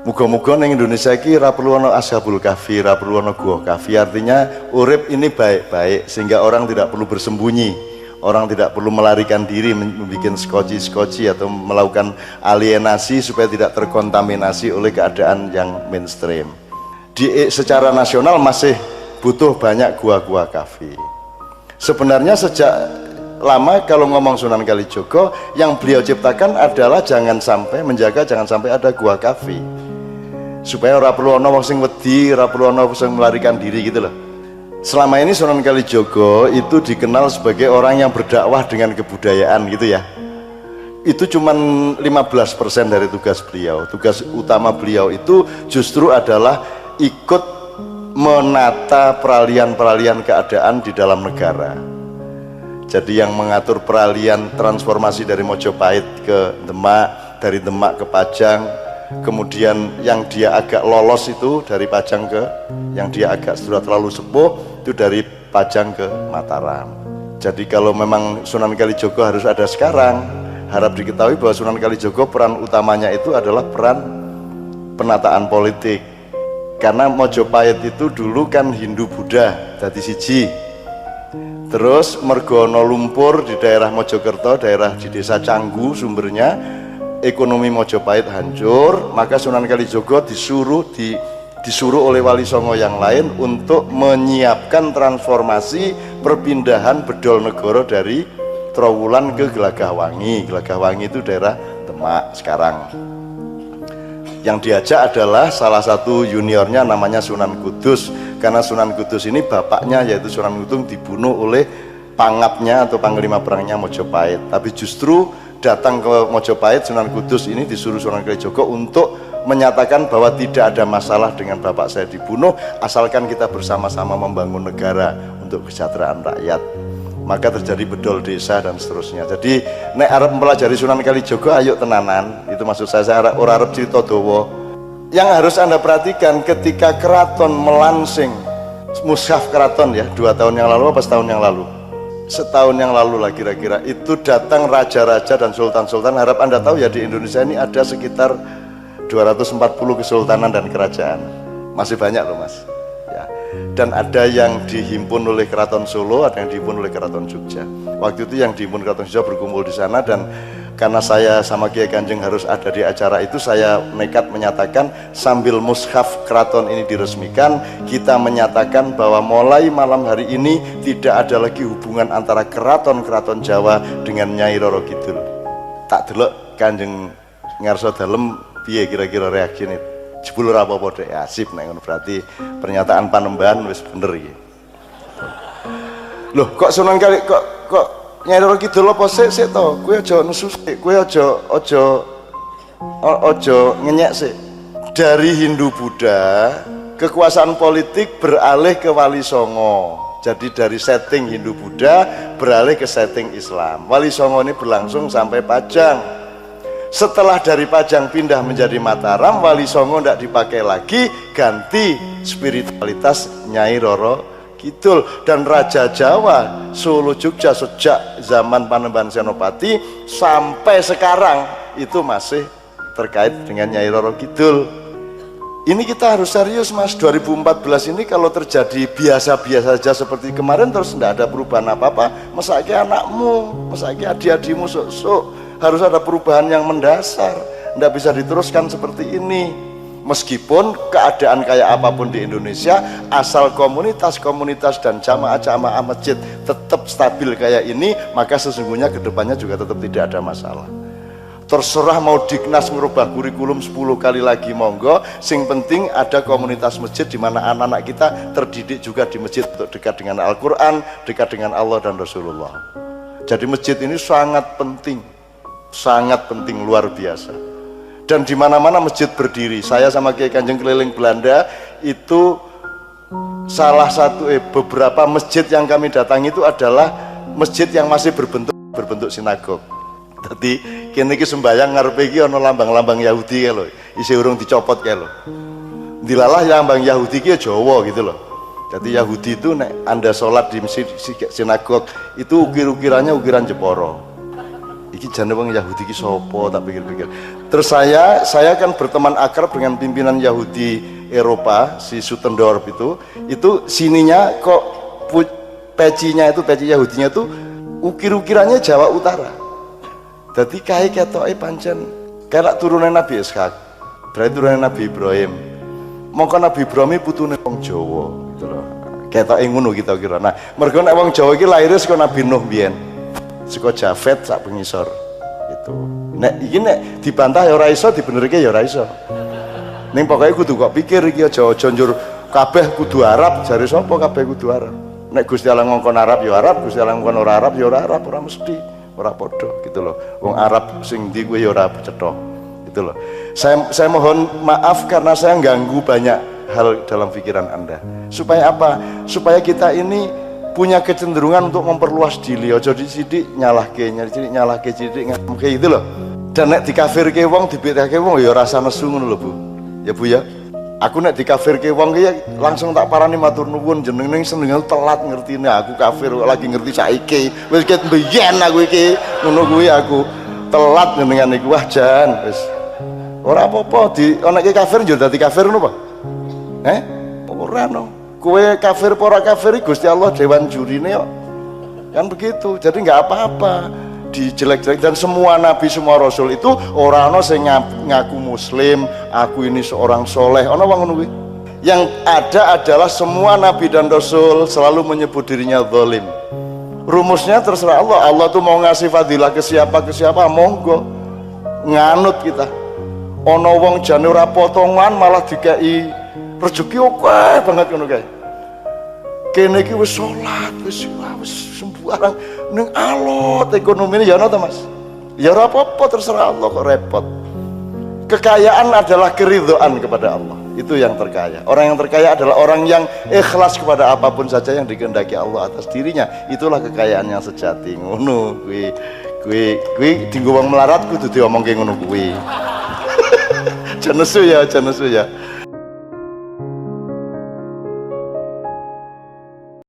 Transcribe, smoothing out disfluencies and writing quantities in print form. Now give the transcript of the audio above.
Muga-muga ning Indonesia iki ora perlu ana ashabul kahfi, ora perlu ana gua kahfi. Artinya urip ini baik-baik sehingga orang tidak perlu bersembunyi, orang tidak perlu melarikan diri membuat skoci-skoci atau melakukan alienasi supaya tidak terkontaminasi oleh keadaan yang mainstream. Secara nasional masih butuh banyak gua-gua kahfi. Sebenarnya sejak lama kalau ngomong Sunan Kalijogo yang beliau ciptakan adalah jangan sampai ada gua kahfi, supaya ora perlu ana wong sing wedi, ora perlu ana wong sing melarikan diri gitu loh. Selama ini Sunan Kalijogo itu dikenal sebagai orang yang berdakwah dengan kebudayaan gitu ya. Itu cuman 15% dari tugas beliau. Tugas utama beliau itu justru adalah ikut menata peralihan-peralihan keadaan di dalam negara. Jadi yang mengatur peralihan transformasi dari Mojopahit ke Demak, dari Demak ke Pajang, kemudian yang dia agak lolos itu dari Pajang ke, yang dia agak sudah terlalu sepuh itu dari Pajang ke Mataram. Jadi kalau memang Sunan Kalijogo harus ada sekarang, harap diketahui bahwa Sunan Kalijogo peran utamanya itu adalah peran penataan politik. Karena Mojopahit itu dulu kan Hindu Buddha dadi siji. Terus mergono lumpur di daerah Mojokerto, daerah di desa Canggu sumbernya, ekonomi Mojopahit hancur, maka Sunan Kalijogo disuruh oleh Wali Songo yang lain untuk menyiapkan transformasi perpindahan Bedol Negoro dari Trowulan ke Gelagahwangi. Gelagahwangi itu daerah Demak sekarang. Yang diajak adalah salah satu juniornya namanya Sunan Kudus, karena Sunan Kudus ini bapaknya yaitu Sunan Kudus dibunuh oleh pangapnya atau panglima perangnya Mojopahit. Tapi justru datang ke Mojopahit, Sunan Kudus ini disuruh Sunan Kalijogo untuk menyatakan bahwa tidak ada masalah dengan bapak saya dibunuh asalkan kita bersama-sama membangun negara untuk kesejahteraan rakyat. Maka terjadi bedol desa dan seterusnya. Jadi nek arep mempelajari Sunan Kalijogo ayo tenanan, itu maksud saya ora arep cerita dawa. Yang harus Anda perhatikan ketika keraton melansing mushaf keraton ya 2 tahun yang lalu apa setahun yang lalu, setahun yang lalu lah kira-kira, itu datang raja-raja dan sultan-sultan. Harap Anda tahu ya di Indonesia ini ada sekitar 240 kesultanan dan kerajaan, masih banyak loh mas ya. Dan ada yang dihimpun oleh Keraton Solo, ada yang dihimpun oleh Keraton Jogja. Waktu itu yang dihimpun Keraton Jogja berkumpul di sana, dan karena saya sama Kiai Kanjeng harus ada di acara itu, saya nekat menyatakan sambil mushaf keraton ini diresmikan, kita menyatakan bahwa mulai malam hari ini tidak ada lagi hubungan antara keraton-keraton Jawa dengan Nyai Roro Kidul. Tak delok Kanjeng ngarsa dalem piye kira-kira reaksi ini? Jebul ora apa-apa dek, asip nek ngono, berarti pernyataan Panembahan wis bener iki. Loh, kok Sunan Kali kok Nyai Roro Kidul apa sik to? Kowe aja nesu sik, kowe aja ngenyek sik. Dari Hindu Buddha, kekuasaan politik beralih ke Wali Songo. Jadi dari setting Hindu Buddha beralih ke setting Islam. Wali Songo ini berlangsung sampai Pajang. Setelah dari Pajang pindah menjadi Mataram, Wali Songo tidak dipakai lagi, ganti spiritualitas Nyai Roro Kidul. Dan Raja Jawa Solo Jogja sejak zaman Panembahan Senopati sampai sekarang itu masih terkait dengan Nyai Roro Kidul. Ini kita harus serius mas. 2014 ini kalau terjadi biasa-biasa saja seperti kemarin terus tidak ada perubahan apa-apa, mesake anakmu, mesake adik-adikmu sok-sok. Harus ada perubahan yang mendasar, tidak bisa diteruskan seperti ini. Meskipun keadaan kayak apapun di Indonesia, asal komunitas-komunitas dan jamaah-jamaah masjid tetap stabil kayak ini, maka sesungguhnya kedepannya juga tetap tidak ada masalah. Terserah mau Dignas merubah kurikulum 10 kali lagi monggo, sing penting ada komunitas masjid di mana anak-anak kita terdidik juga di masjid untuk dekat dengan Al-Quran, dekat dengan Allah dan Rasulullah. Jadi masjid ini sangat penting luar biasa. Dan di mana-mana masjid berdiri. Saya sama Kiai Kanjeng keliling Belanda itu salah satu beberapa masjid yang kami datangi itu adalah masjid yang masih berbentuk sinagog. Jadi kene iki sembayang ngarepe iki ana lambang-lambang Yahudi kae lho, isih urung dicopot kae lho. Dilalah lambang Yahudi ki Jawa gitu loh. Jadi Yahudi itu nek Anda sholat di sinagog itu ukir-ukirannya ukiran Jepara. iki jane wong Yahudi iki sapa, tak pikir-pikir. Terus saya kan berteman akrab dengan pimpinan Yahudi Eropa, si Sutendorf itu sininya kok pecinya itu, peci Yahudinya itu ukir-ukirannya Jawa Utara. Jadi kae ketoke pancen kayak turunan Nabi Ishak, berarti turunan Nabi Ibrahim. Mongko Nabi Ibrahim putune wong Jawa gitu loh. Ketoke ngono kita kira. Nah, mergo nek wong Jawa iki laire saka Nabi Nuh biyen. Saka Jafet sak pengisor gitu. Nek iki nek dibantah ya ora iso, dibenerke ya ora iso. Ning pokoke kudu kok pikir iki aja njur kabeh kudu Arab, jare sapa kabeh kudu Arab. Nek Gusti Allah ngongkon Arab ya Arab, Gusti Allah ngongkon ora Arab ya ora Arab, ora mesti, ora padha gitu loh. Wong Arab sing ndi kuwi ya ora cetha gitu loh. Saya mohon maaf karena saya ganggu banyak hal dalam pikiran Anda. Supaya apa? Supaya kita ini punya kecenderungan untuk memperluas diri. Aja disidik nyalahke, nyalahke cidik ngamke gitu loh. Dan nek dikafirke wong, dibetake wong ya rasa nesu ngono lho, Bu. Ya Bu ya. Aku nek dikafirke wong ki langsung tak parani matur nuwun, jenenge seneng telat ngertine aku kafir lagi ngerti saiki. Wis ket mbiyen aku iki ngono kuwi aku telat jenengan iku wah jan wis. Ora apa-apa di ana iki kafir yo dadi kafir ngono apa? Ora no. Kowe kafir apa ora kafir Gusti Allah dewan jurine kok. Kan begitu. Jadi enggak apa-apa dijelek-jelek, dan semua nabi semua rasul itu ora ana sing ngaku muslim, aku ini seorang soleh, ana wong ngono kuwi. Yang ada adalah semua nabi dan rasul selalu menyebut dirinya zalim. Rumusnya terserah Allah. Allah tuh mau ngasih fadilah ke siapa monggo. Nganut kita. Ana wong jane ora potongan malah dikei rezeki akeh banget ngono kae. Kene iki wis salat, wis sembarang ning alot ekonomine ya ana ta Mas? Ya ora apa-apa terserah Allah, kok repot. Kekayaan adalah keridhaan kepada Allah. Itu yang terkaya. Orang yang terkaya adalah orang yang ikhlas kepada apapun saja yang dikehendaki Allah atas dirinya. Itulah kekayaan yang sejati. Ngono kuwi dinggo wong melarat kudu diomongke ngono kuwi. Jan nesu ya.